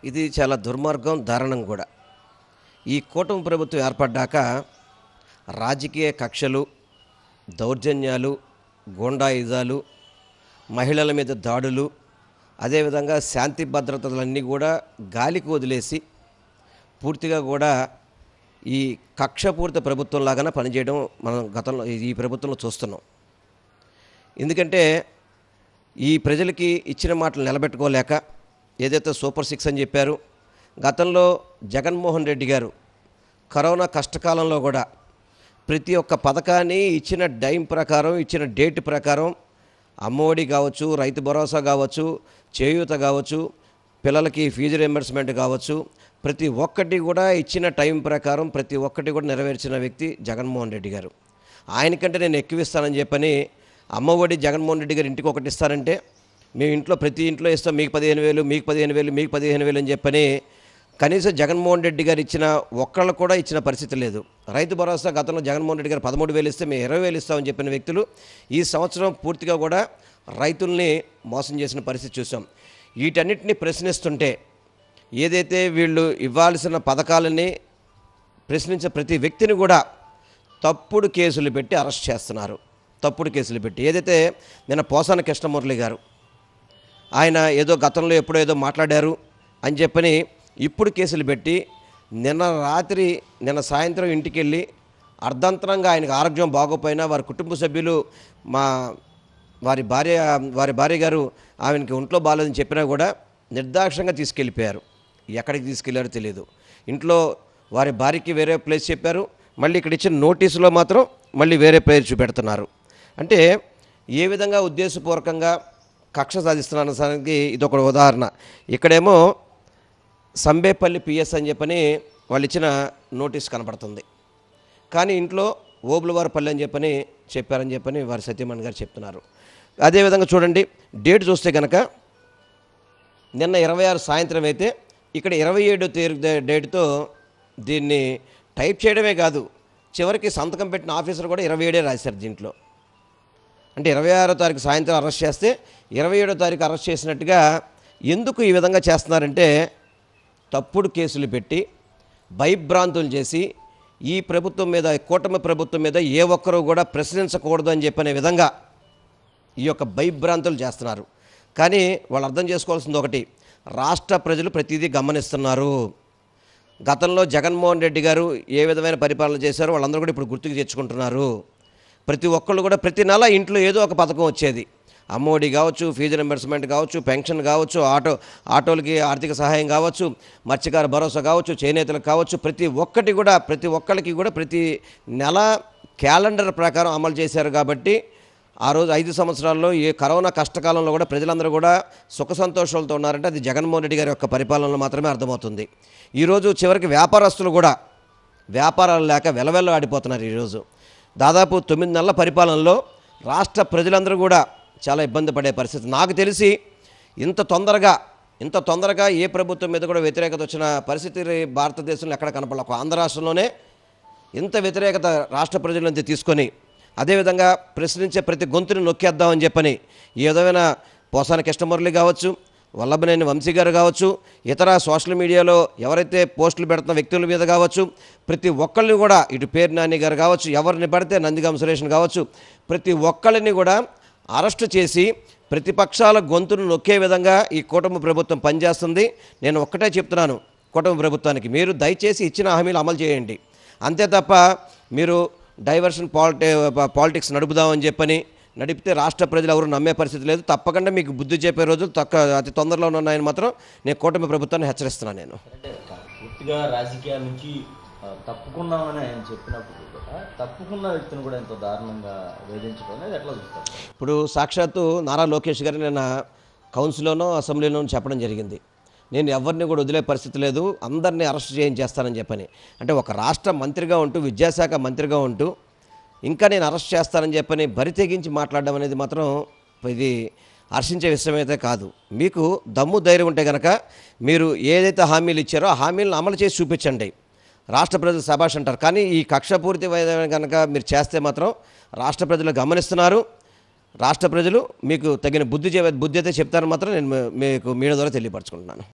ఇది చాలా దుర్మార్గం, దారుణం కూడా. ఈ కూటమి ప్రభుత్వం ఏర్పడ్డాక రాజకీయ కక్షలు, దౌర్జన్యాలు, గూండాయిజాలు, మహిళల మీద దాడులు, అదేవిధంగా శాంతి భద్రతలన్నీ కూడా గాలికి వదిలేసి పూర్తిగా కూడా ఈ కక్షపూరిత ప్రభుత్వంలాగానే పనిచేయడం మనం గతంలో ఈ ప్రభుత్వంలో చూస్తున్నాం. ఎందుకంటే ఈ ప్రజలకి ఇచ్చిన మాటలు నిలబెట్టుకోలేక ఏదైతే సూపర్ 6 అని చెప్పారు, గతంలో జగన్మోహన్ రెడ్డి గారు కరోనా కష్టకాలంలో కూడా ప్రతి ఒక్క పథకాన్ని ఇచ్చిన టైం ప్రకారం, ఇచ్చిన డేట్ ప్రకారం అమ్మఒడి కావచ్చు, రైతు భరోసా కావచ్చు, చేయూత కావచ్చు, పిల్లలకి ఫీజు రియంబర్స్మెంట్ కావచ్చు, ప్రతి ఒక్కటి కూడా ఇచ్చిన టైం ప్రకారం ప్రతి ఒక్కటి కూడా నెరవేర్చిన వ్యక్తి జగన్మోహన్ రెడ్డి గారు. ఆయనకంటే నేను ఎక్కువ ఇస్తానని చెప్పని అమ్మఒడి జగన్మోహన్ రెడ్డి గారు ఇంటికి ఒకటి ఇస్తారంటే మేము ఇంట్లో ప్రతి ఇంట్లో ఇస్తాం, మీకు 15,000, మీకు 15,000, మీకు 15,000 అని చెప్పని కనీసం జగన్మోహన్ రెడ్డి గారు ఇచ్చిన ఒక్కళ్ళు కూడా ఇచ్చిన పరిస్థితి లేదు. రైతు భరోసా గతంలో జగన్మోహన్ రెడ్డి గారు 13,000 ఇస్తే మేము 20,000 ఇస్తామని చెప్పిన వ్యక్తులు ఈ సంవత్సరం పూర్తిగా కూడా రైతుల్ని మోసం చేసిన పరిస్థితి చూసాం. వీటన్నిటిని ప్రశ్నిస్తుంటే ఏదైతే వీళ్ళు ఇవ్వాల్సిన పథకాలని ప్రశ్నించే ప్రతి వ్యక్తిని కూడా తప్పుడు కేసులు పెట్టి అరెస్ట్ చేస్తున్నారు. తప్పుడు కేసులు పెట్టి ఏదైతే నిన్న పోసాన కృష్ణమురళి గారు ఆయన ఏదో గతంలో ఎప్పుడో ఏదో మాట్లాడారు అని చెప్పని ఇప్పుడు కేసులు పెట్టి నిన్న సాయంత్రం ఇంటికి వెళ్ళి అర్ధంతరంగా ఆయనకు ఆరోగ్యం బాగోపోయినా వారి కుటుంబ సభ్యులు వారి భార్య గారు ఆమెకి ఒంట్లో బాగాలేదని చెప్పినా కూడా నిర్దాక్షంగా తీసుకెళ్ళిపోయారు. ఎక్కడికి తీసుకెళ్లారో తెలియదు. ఇంట్లో వారి భార్యకి వేరే ప్లేస్ చెప్పారు, మళ్ళీ ఇక్కడ ఇచ్చిన నోటీసులో మాత్రం మళ్ళీ వేరే పేరు చూపెడుతున్నారు. అంటే ఏ విధంగా ఉద్దేశపూర్వకంగా కక్ష సాధిస్తున్నానికి ఇదొక ఉదాహరణ. ఇక్కడేమో సంబేపల్లి పిఎస్ అని చెప్పని వాళ్ళు ఇచ్చిన నోటీస్ కనపడుతుంది, కానీ ఇంట్లో ఓబులవారిపల్లి అని చెప్పారని చెప్పని వారి సత్యమణి గారు చెప్తున్నారు. అదేవిధంగా చూడండి, డేట్ చూస్తే కనుక నిన్న 26 సాయంత్రం అయితే ఇక్కడ 27 డేట్తో దీన్ని టైప్ చేయడమే కాదు, చివరికి సంతకం పెట్టిన ఆఫీసర్ కూడా 27 రాశారు దీంట్లో. అంటే 26వ తారీఖు సాయంత్రం అరెస్ట్ చేస్తే 27వ తారీఖు అరెస్ట్ చేసినట్టుగా ఎందుకు ఈ విధంగా చేస్తున్నారంటే తప్పుడు కేసులు పెట్టి భయభ్రాంతులు చేసి ఈ ప్రభుత్వం మీద, కూటమి ప్రభుత్వం మీద ఏ ఒక్కరూ కూడా ప్రశ్నించకూడదు అని చెప్పనే విధంగా ఈ యొక్క భయభ్రాంతులు చేస్తున్నారు. కానీ వాళ్ళు అర్థం చేసుకోవాల్సింది ఒకటి, రాష్ట్ర ప్రజలు ప్రతిదీ గమనిస్తున్నారు. గతంలో జగన్మోహన్ రెడ్డి గారు ఏ విధమైన పరిపాలన చేశారో వాళ్ళందరూ కూడా ఇప్పుడు గుర్తుకు తెచ్చుకుంటున్నారు. ప్రతి ఒక్కళ్ళు కూడా ప్రతి నెల ఇంట్లో ఏదో ఒక పథకం వచ్చేది. అమ్మఒడి కావచ్చు, ఫీజు రింబర్స్మెంట్ కావచ్చు, పెన్షన్ కావచ్చు, ఆటోలకి ఆర్థిక సహాయం కావచ్చు, మత్స్యకార భరోసా కావచ్చు, చేనేతలకు కావచ్చు, ప్రతి ఒక్కరికి కూడా ప్రతి నెల క్యాలెండర్ ప్రకారం అమలు చేశారు. కాబట్టి ఆ రోజు 5 సంవత్సరాల్లో ఏ కరోనా కష్టకాలంలో కూడా ప్రజలందరూ కూడా సుఖ సంతోషాలతో ఉన్నారంటే అది జగన్మోహన్ రెడ్డి గారి యొక్క పరిపాలనలో మాత్రమే అర్థమవుతుంది. ఈరోజు చివరికి వ్యాపారస్తులు కూడా వ్యాపారాలు లేక వెలవెల్ల ఆడిపోతున్నారు. ఈరోజు దాదాపు 9 నెలల పరిపాలనలో రాష్ట్ర ప్రజలందరూ కూడా చాలా ఇబ్బంది పడే పరిస్థితి. నాకు తెలిసి ఇంత తొందరగా ఏ ప్రభుత్వం మీద కూడా వ్యతిరేకత వచ్చిన పరిస్థితి భారతదేశంలో ఎక్కడ కనపడలేదు. ఒక ఆంధ్ర రాష్ట్రంలోనే ఇంత వ్యతిరేకత రాష్ట్ర ప్రజలంతా తీసుకొని అదేవిధంగా ప్రశ్నించే ప్రతి గొంతుని నొక్కేద్దామని చెప్పని ఈ విధమైన పోసాన కృష్ణమురళి కావచ్చు, వల్లభనేని వంశీ గారు కావచ్చు, ఇతర సోషల్ మీడియాలో ఎవరైతే పోస్టులు పెడుతున్న వ్యక్తుల మీద కావచ్చు, ప్రతి ఒక్కరిని కూడా ఇటు పేరు నాని గారు కావచ్చు, ఎవరిని పడితే నందిగామ సురేష్ని కావచ్చు, ప్రతి ఒక్కరిని కూడా అరెస్టు చేసి ప్రతిపక్షాల గొంతును నొక్కే విధంగా ఈ కూటమి ప్రభుత్వం పనిచేస్తుంది. నేను ఒక్కటే చెప్తున్నాను కూటమి ప్రభుత్వానికి, మీరు దయచేసి ఇచ్చిన హామీలు అమలు చేయండి. అంతే తప్ప మీరు డైవర్షన్ పాలిటిక్స్ నడుపుదామని చెప్పని నడిపితే రాష్ట్ర ప్రజలు ఎవరు నమ్మే పరిస్థితి లేదు. తప్పకుండా మీకు బుద్ధి చెప్పే రోజులు అతి తొందరలో ఉన్నాయని మాత్రం నేను కూటమి ప్రభుత్వాన్ని హెచ్చరిస్తున్నాను. నేను పూర్తిగా రాజకీయాల నుంచి తప్పుకున్నామని ఆయన చెప్పినప్పుడు కూడా తప్పుకున్న వ్యక్తిని కూడా ఎంతో దారుణంగా వేధించడం అనేది ఎట్లా చూస్తారు? ఇప్పుడు సాక్షాత్తు నారా లోకేష్ గారు నేను కౌన్సిల్లోనో అసెంబ్లీలోనో చెప్పడం జరిగింది, నేను ఎవరిని కూడా వదిలే పరిస్థితి లేదు, అందరినీ అరెస్ట్ చేయించేస్తానని చెప్పని. అంటే ఒక రాష్ట్ర మంత్రిగా ఉంటూ, విద్యాశాఖ మంత్రిగా ఉంటూ ఇంకా నేను అరెస్ట్ చేస్తానని చెప్పని బరి తెగించి మాట్లాడడం అనేది మాత్రం ఇది హర్షించే విషయం అయితే కాదు. మీకు దమ్ము ధైర్యం ఉంటే కనుక మీరు ఏదైతే హామీలు ఇచ్చారో ఆ హామీలను అమలు చేసి చూపించండి, రాష్ట్ర ప్రజలు శభాష్ అంటారు. కానీ ఈ కక్షపూరిత కనుక మీరు చేస్తే మాత్రం రాష్ట్ర ప్రజలు గమనిస్తున్నారు. రాష్ట్ర ప్రజలు మీకు తగిన బుద్ధి అయితే చెప్తారని మాత్రం నేను మీకు మీడియా ద్వారా తెలియపరచుకుంటున్నాను.